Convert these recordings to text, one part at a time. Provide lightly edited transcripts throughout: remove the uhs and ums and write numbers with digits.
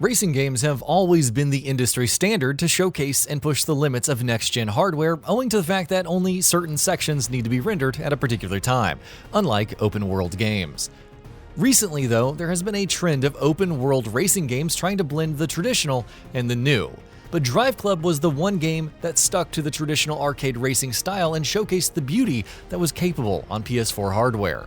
Racing games have always been the industry standard to showcase and push the limits of next-gen hardware, owing to the fact that only certain sections need to be rendered at a particular time, unlike open-world games. Recently, though, there has been a trend of open-world racing games trying to blend the traditional and the new. But DriveClub was the one game that stuck to the traditional arcade racing style and showcased the beauty that was capable on PS4 hardware.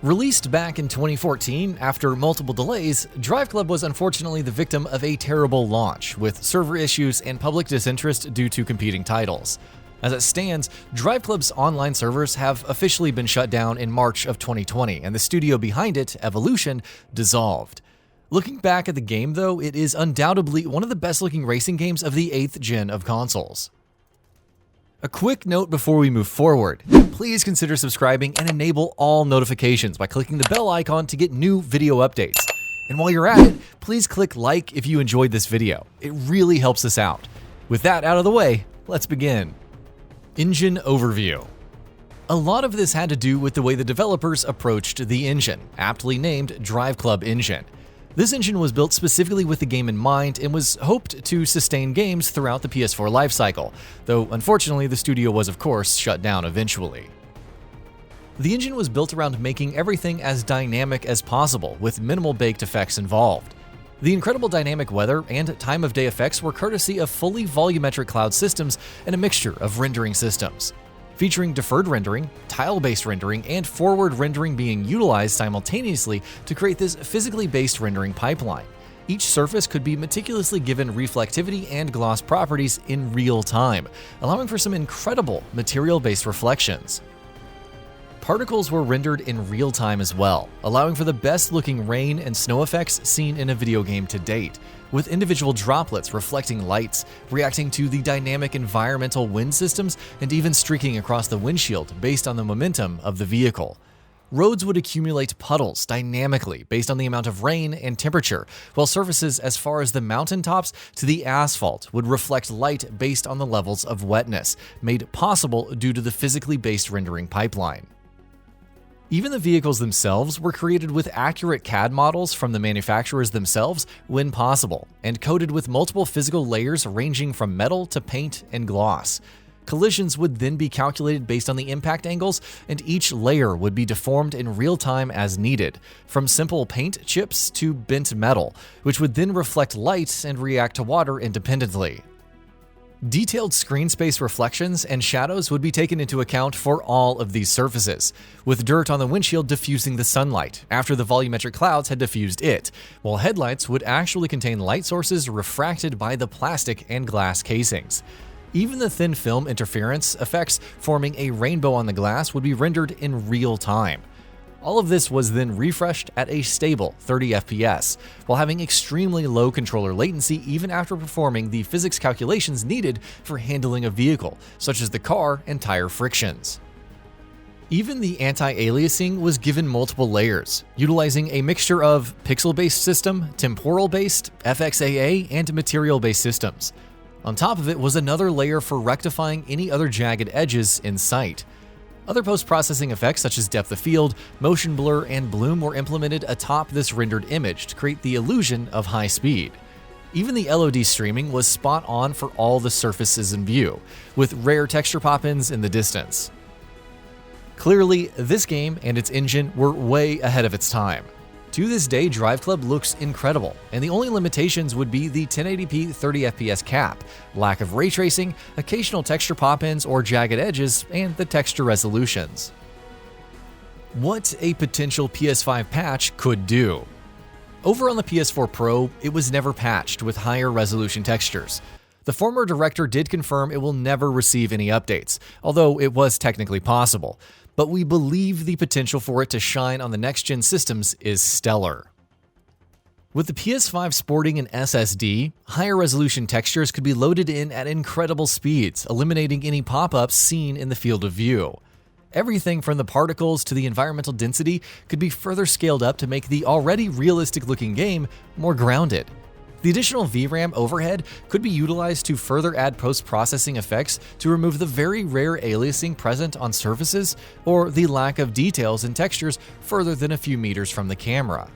Released back in 2014, after multiple delays, DriveClub was unfortunately the victim of a terrible launch, with server issues and public disinterest due to competing titles. As it stands, DriveClub's online servers have officially been shut down in March of 2020, and the studio behind it, Evolution, dissolved. Looking back at the game, though, it is undoubtedly one of the best-looking racing games of the 8th gen of consoles. A quick note before we move forward, please consider subscribing and enable all notifications by clicking the bell icon to get new video updates. And while you're at it, please click like if you enjoyed this video. It really helps us out. With that out of the way, let's begin. Engine overview. A lot of this had to do with the way the developers approached the engine, aptly named DriveClub Engine. This engine was built specifically with the game in mind and was hoped to sustain games throughout the PS4 lifecycle, though unfortunately the studio was of course shut down eventually. The engine was built around making everything as dynamic as possible, with minimal baked effects involved. The incredible dynamic weather and time of day effects were courtesy of fully volumetric cloud systems and a mixture of rendering systems, featuring deferred rendering, tile-based rendering, and forward rendering being utilized simultaneously to create this physically based rendering pipeline. Each surface could be meticulously given reflectivity and gloss properties in real time, allowing for some incredible material-based reflections. Particles were rendered in real time as well, allowing for the best-looking rain and snow effects seen in a video game to date, with individual droplets reflecting lights, reacting to the dynamic environmental wind systems, and even streaking across the windshield based on the momentum of the vehicle. Roads would accumulate puddles dynamically based on the amount of rain and temperature, while surfaces as far as the mountaintops to the asphalt would reflect light based on the levels of wetness, made possible due to the physically based rendering pipeline. Even the vehicles themselves were created with accurate CAD models from the manufacturers themselves when possible, and coated with multiple physical layers ranging from metal to paint and gloss. Collisions would then be calculated based on the impact angles, and each layer would be deformed in real time as needed, from simple paint chips to bent metal, which would then reflect light and react to water independently. Detailed screen space reflections and shadows would be taken into account for all of these surfaces, with dirt on the windshield diffusing the sunlight after the volumetric clouds had diffused it, while headlights would actually contain light sources refracted by the plastic and glass casings. Even the thin film interference effects forming a rainbow on the glass would be rendered in real time. All of this was then refreshed at a stable 30 FPS, while having extremely low controller latency even after performing the physics calculations needed for handling a vehicle, such as the car and tire frictions. Even the anti-aliasing was given multiple layers, utilizing a mixture of pixel-based system, temporal-based, FXAA, and material-based systems. On top of it was another layer for rectifying any other jagged edges in sight. Other post-processing effects such as depth of field, motion blur, and bloom were implemented atop this rendered image to create the illusion of high speed. Even the LOD streaming was spot on for all the surfaces in view, with rare texture pop-ins in the distance. Clearly, this game and its engine were way ahead of its time. To this day, DriveClub looks incredible, and the only limitations would be the 1080p 30 FPS cap, lack of ray tracing, occasional texture pop-ins or jagged edges, and the texture resolutions. What a potential PS5 patch could do. Over on the PS4 Pro, it was never patched with higher resolution textures. The former director did confirm it will never receive any updates, although it was technically possible. But we believe the potential for it to shine on the next-gen systems is stellar. With the PS5 sporting an SSD, higher resolution textures could be loaded in at incredible speeds, eliminating any pop-ups seen in the field of view. Everything from the particles to the environmental density could be further scaled up to make the already realistic-looking game more grounded. The additional VRAM overhead could be utilized to further add post-processing effects to remove the very rare aliasing present on surfaces or the lack of details and textures further than a few meters from the camera.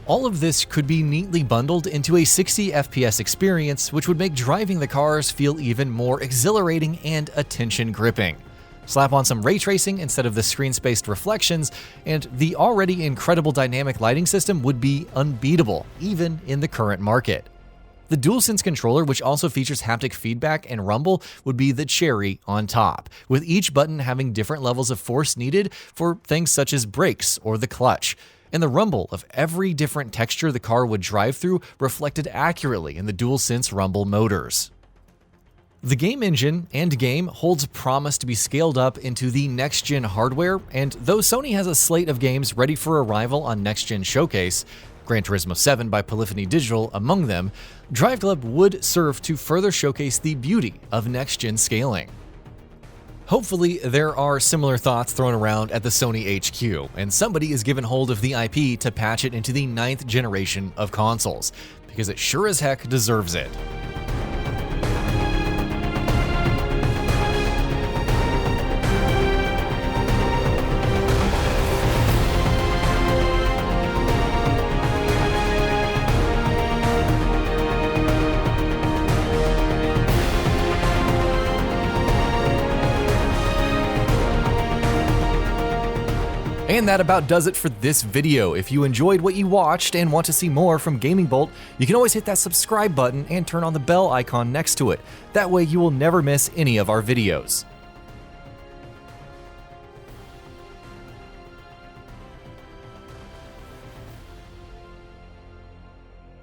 All of this could be neatly bundled into a 60 FPS experience, which would make driving the cars feel even more exhilarating and attention-gripping. Slap on some ray tracing instead of the screen-spaced reflections, and the already incredible dynamic lighting system would be unbeatable, even in the current market. The DualSense controller, which also features haptic feedback and rumble, would be the cherry on top, with each button having different levels of force needed for things such as brakes or the clutch. And the rumble of every different texture the car would drive through reflected accurately in the DualSense rumble motors. The game engine and game holds promise to be scaled up into the next-gen hardware, and though Sony has a slate of games ready for arrival on next-gen showcase, Gran Turismo 7 by Polyphony Digital among them, DriveClub would serve to further showcase the beauty of next-gen scaling. Hopefully, there are similar thoughts thrown around at the Sony HQ, and somebody is given hold of the IP to patch it into the 9th generation of consoles, because it sure as heck deserves it. And that about does it for this video. If you enjoyed what you watched and want to see more from Gaming Bolt, you can always hit that subscribe button and turn on the bell icon next to it. That way you will never miss any of our videos.